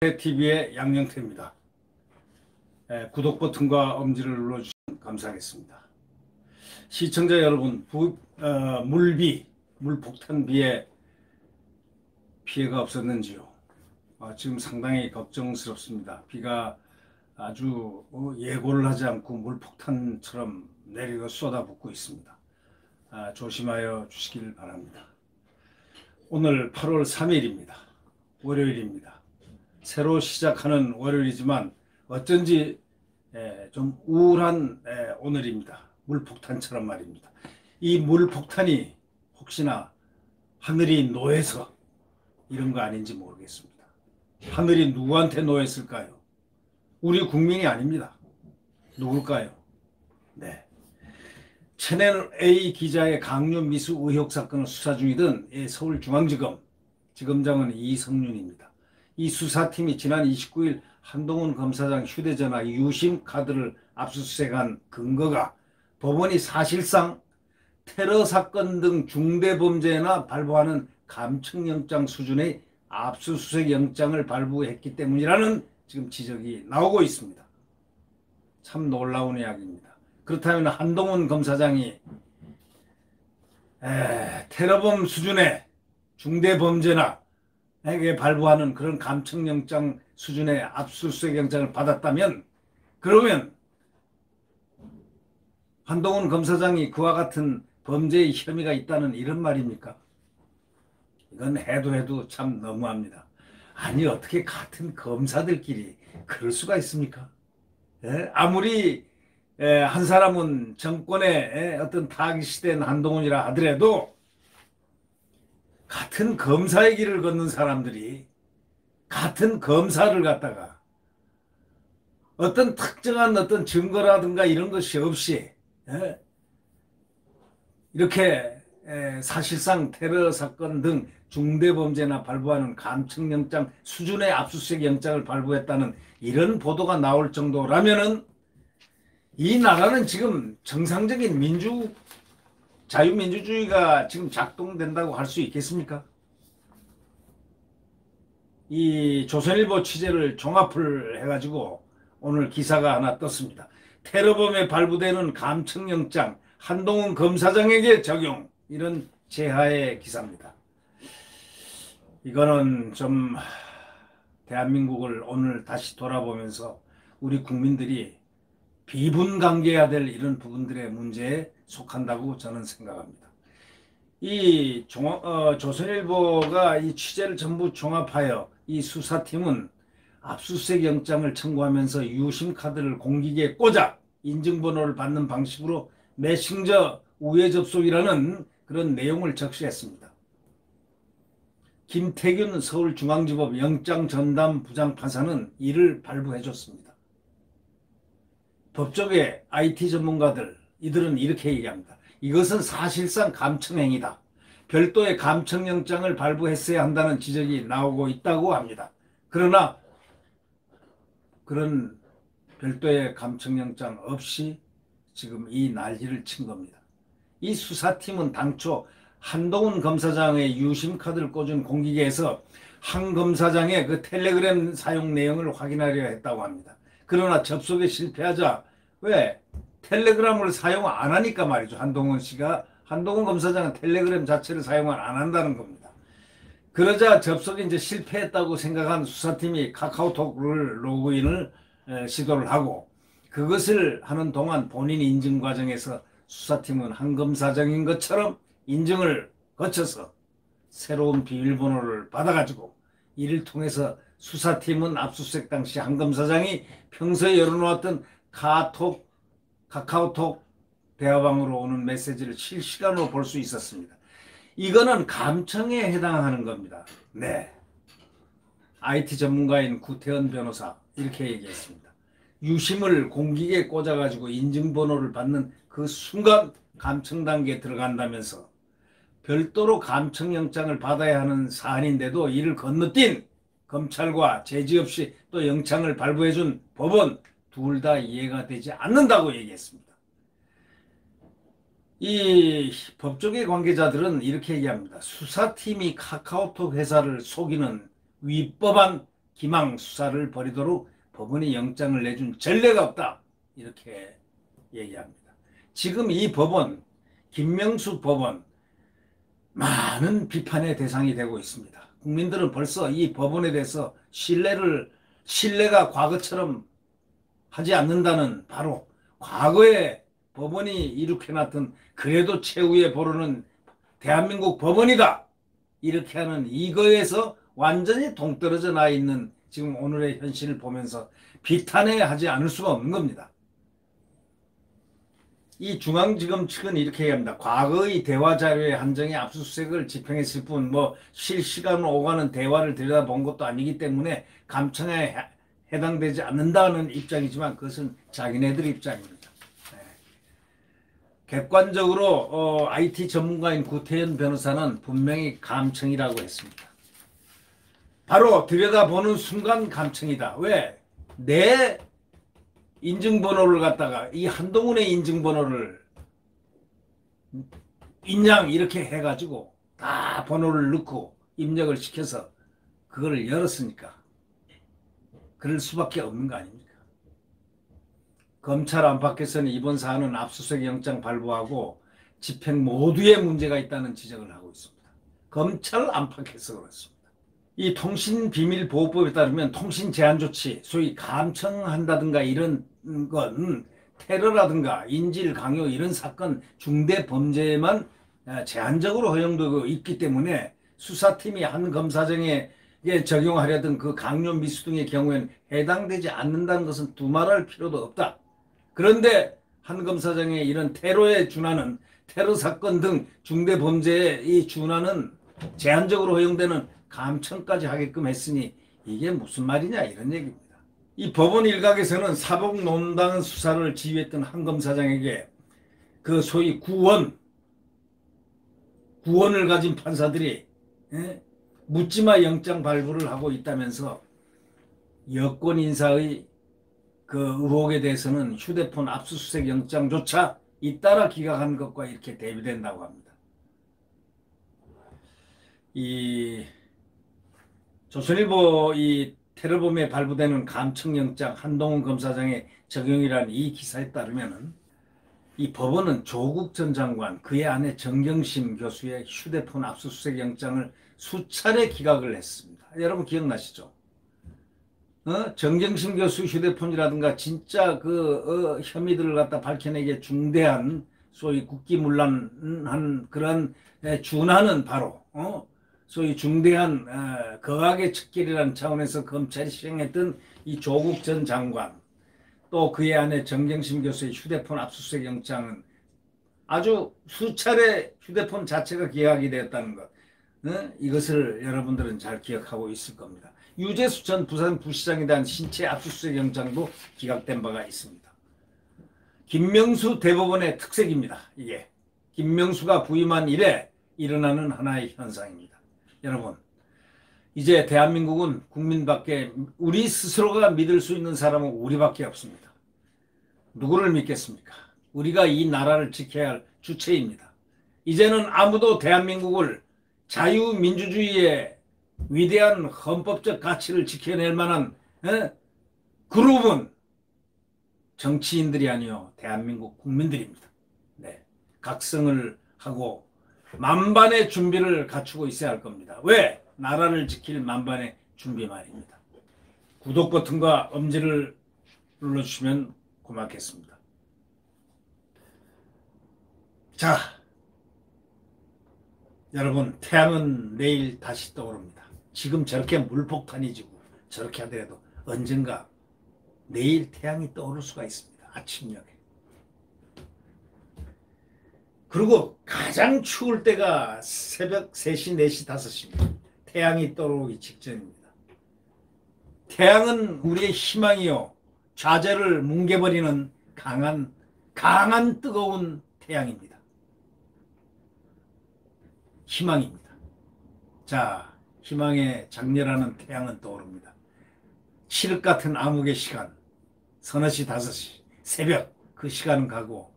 TV의 양영태입니다. 구독 버튼과 엄지를 눌러주시면 감사하겠습니다. 시청자 여러분, 물폭탄비에 피해가 없었는지요? 지금 상당히 걱정스럽습니다. 비가 아주 예고를 하지 않고 물폭탄처럼 내리고 쏟아붓고 있습니다. 조심하여 주시길 바랍니다. 오늘 8월 3일입니다. 월요일입니다. 새로 시작하는 월요일이지만 어쩐지 좀 우울한 오늘입니다. 물폭탄처럼 말입니다. 이 물폭탄이 혹시나 하늘이 노해서 이런 거 아닌지 모르겠습니다. 하늘이 누구한테 노했을까요? 우리 국민이 아닙니다. 누굴까요? 네. 채널 A 기자의 강요 미수 의혹 사건을 수사 중이던 서울중앙지검 지검장은 이성윤입니다. 이 수사팀이 지난 29일 한동훈 검사장 휴대전화 유심 카드를 압수수색한 근거가 법원이 사실상 테러 사건 등 중대범죄나 발부하는 감청영장 수준의 압수수색 영장을 발부했기 때문이라는 지금 지적이 나오고 있습니다. 참 놀라운 이야기입니다. 그렇다면 한동훈 검사장이 테러범 수준의 중대범죄나 에게 발부하는 그런 감청영장 수준의 압수수색 영장을 받았다면, 그러면 한동훈 검사장이 그와 같은 범죄의 혐의가 있다는 이런 말입니까? 이건 해도 참 너무합니다. 아니, 어떻게 같은 검사들끼리 그럴 수가 있습니까? 아무리 한 사람은 정권에 어떤 타깃이 된 한동훈이라 하더라도 같은 검사의 길을 걷는 사람들이 같은 검사를 갖다가 어떤 특정한 어떤 증거라든가 이런 것이 없이 이렇게 사실상 테러 사건 등 중대범죄나 발부하는 감청영장 수준의 압수수색 영장을 발부했다는 이런 보도가 나올 정도라면은 이 나라는 지금 정상적인 자유민주주의가 지금 작동된다고 할 수 있겠습니까? 이 조선일보 취재를 종합을 해가지고 오늘 기사가 하나 떴습니다. 테러범에 발부되는 감청영장 한동훈 검사장에게 적용, 이런 제하의 기사입니다. 이거는 좀 대한민국을 오늘 다시 돌아보면서 우리 국민들이 비분강개해야 될 이런 부분들의 문제에 속한다고 저는 생각합니다. 이 조선일보가 이 취재를 전부 종합하여 이 수사팀은 압수수색 영장을 청구하면서 유심 카드를 공기계에 꽂아 인증번호를 받는 방식으로 메신저 우회 접속이라는 그런 내용을 적시했습니다. 김태균 서울중앙지법 영장전담 부장판사는 이를 발부해줬습니다. 법조계 IT 전문가들, 이들은 이렇게 얘기합니다. 이것은 사실상 감청행위다. 별도의 감청영장을 발부했어야 한다는 지적이 나오고 있다고 합니다. 그러나 그런 별도의 감청영장 없이 지금 이 난리를 친 겁니다. 이 수사팀은 당초 한동훈 검사장의 유심카드를 꽂은 공기계에서 한 검사장의 그 텔레그램 사용 내용을 확인하려 했다고 합니다. 그러나 접속에 실패하자, 왜? 텔레그램을 사용 안 하니까 말이죠. 한동훈 검사장은 텔레그램 자체를 사용을 안 한다는 겁니다. 그러자 접속이 이제 실패했다고 생각한 수사팀이 카카오톡을 로그인을 시도를 하고, 그것을 하는 동안 본인 인증 과정에서 수사팀은 한 검사장인 것처럼 인증을 거쳐서 새로운 비밀번호를 받아가지고 이를 통해서 수사팀은 압수수색 당시 한 검사장이 평소에 열어놓았던 카카오톡 대화방으로 오는 메시지를 실시간으로 볼 수 있었습니다. 이거는 감청에 해당하는 겁니다. 네. IT 전문가인 구태헌 변호사 이렇게 얘기했습니다. 유심을 공기계에 꽂아가지고 인증번호를 받는 그 순간 감청 단계에 들어간다면서 별도로 감청영장을 받아야 하는 사안인데도 이를 건너뛴 검찰과 제지 없이 또 영장을 발부해준 법원, 둘 다 이해가 되지 않는다고 얘기했습니다. 이 법조계 관계자들은 이렇게 얘기합니다. 수사팀이 카카오톡 회사를 속이는 위법한 기망 수사를 벌이도록 법원이 영장을 내준 전례가 없다. 이렇게 얘기합니다. 지금 이 법원, 김명수 법원 많은 비판의 대상이 되고 있습니다. 국민들은 벌써 이 법원에 대해서 신뢰가 과거처럼 하지 않는다는, 바로 과거에 법원이 일으켜놨던 그래도 최후의 보루는 대한민국 법원이다, 이렇게 하는 이거에서 완전히 동떨어져 나 있는 지금 오늘의 현실을 보면서 비탄해야 하지 않을 수가 없는 겁니다. 이 중앙지검 측은 이렇게 얘기합니다. 과거의 대화 자료의 한정에 압수수색을 집행했을 뿐 실시간으로 오가는 대화를 들여다본 것도 아니기 때문에 감청에 해당되지 않는다는 입장이지만 그것은 자기네들 입장입니다. 네. 객관적으로 IT 전문가인 구태현 변호사는 분명히 감청이라고 했습니다. 바로 들여다보는 순간 감청이다. 왜? 내 인증번호를 갖다가 이 한동훈의 인증번호를 인양 이렇게 해가지고 다 번호를 넣고 입력을 시켜서 그거를 열었으니까 그럴 수밖에 없는 거 아닙니까? 검찰 안팎에서는 이번 사안은 압수수색 영장 발부하고 집행 모두에 문제가 있다는 지적을 하고 있습니다. 검찰 안팎에서 그렇습니다. 이 통신비밀보호법에 따르면 통신 제한 조치, 소위 감청한다든가 이런 건 테러라든가 인질 강요 이런 사건 중대 범죄에만 제한적으로 허용되고 있기 때문에 수사팀이 한 검사장에 적용하려던 그 강요 미수 등의 경우에는 해당되지 않는다는 것은 두말할 필요도 없다. 그런데 한 검사장의 이런 테러에 준하는 테러 사건 등 중대 범죄에 준하는 제한적으로 허용되는 감청까지 하게끔 했으니 이게 무슨 말이냐 이런 얘기입니다. 이 법원 일각에서는 사법농단 수사를 지휘했던 한 검사장에게 그 소위 구원을 가진 판사들이 묻지마 영장 발부를 하고 있다면서 여권 인사의 그 의혹에 대해서는 휴대폰 압수수색 영장조차 잇따라 기각한 것과 이렇게 대비된다고 합니다. 이 조선일보 이 테러범에 발부되는 감청영장 한동훈 검사장의 적용이라는 이 기사에 따르면은 이 법원은 조국 전 장관 그의 아내 정경심 교수의 휴대폰 압수수색 영장을 수차례 기각을 했습니다. 여러분 기억나시죠? 정경심 교수 휴대폰이라든가 진짜 그 혐의들을 갖다 밝혀내기에 중대한 소위 국기문란한 그런 준하는 바로 소위 중대한 거악의 척결이라는 차원에서 검찰이 시행했던 이 조국 전 장관 또 그의 아내 정경심 교수의 휴대폰 압수수색 영장은 아주 수차례 휴대폰 자체가 기각이 되었다는 것, 이것을 여러분들은 잘 기억하고 있을 겁니다. 유재수 전 부산 부시장에 대한 신체 압수수색 영장도 기각된 바가 있습니다. 김명수 대법원의 특색입니다. 이게 김명수가 부임한 이래 일어나는 하나의 현상입니다. 여러분, 이제 대한민국은 국민밖에, 우리 스스로가 믿을 수 있는 사람은 우리밖에 없습니다. 누구를 믿겠습니까? 우리가 이 나라를 지켜야 할 주체입니다. 이제는 아무도 대한민국을 자유민주주의의 위대한 헌법적 가치를 지켜낼 만한 그룹은 정치인들이 아니요 대한민국 국민들입니다. 네, 각성을 하고 만반의 준비를 갖추고 있어야 할 겁니다. 왜? 나라를 지킬 만반의 준비 말입니다. 구독 버튼과 엄지를 눌러주시면 고맙겠습니다. 자, 여러분, 태양은 내일 다시 떠오릅니다. 지금 저렇게 물폭탄이 지고 저렇게 하더라도 언젠가 내일 태양이 떠오를 수가 있습니다. 아침녘에. 그리고 가장 추울 때가 새벽 3시, 4시, 5시입니다. 태양이 떠오르기 직전입니다. 태양은 우리의 희망이요, 좌절을 뭉개버리는 강한 뜨거운 태양입니다. 희망입니다. 자, 희망의 장렬하는 태양은 떠오릅니다. 칠흑 같은 암흑의 시간, 서너 시, 5시, 새벽, 그 시간은 가고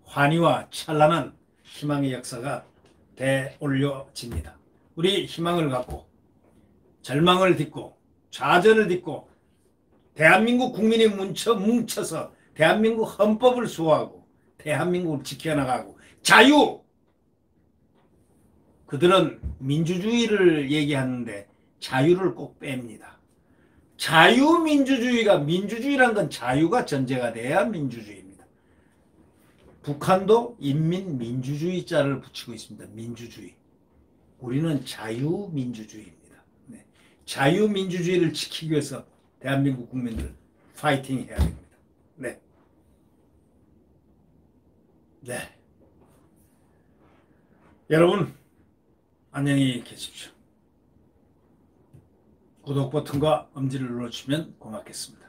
환희와 찬란한 희망의 역사가 되올려집니다. 우리 희망을 갖고 절망을 딛고 좌절을 딛고 대한민국 국민이 뭉쳐서 대한민국 헌법을 수호하고 대한민국을 지켜나가고 자유! 그들은 민주주의를 얘기하는데 자유를 꼭 뺍니다. 자유민주주의가 민주주의란 건 자유가 전제가 돼야 민주주의입니다. 북한도 인민민주주의자를 붙이고 있습니다. 민주주의. 우리는 자유민주주의입니다. 네. 자유민주주의를 지키기 위해서 대한민국 국민들 파이팅 해야 됩니다. 네. 네. 여러분, 안녕히 계십시오. 구독 버튼과 엄지를 눌러주시면 고맙겠습니다.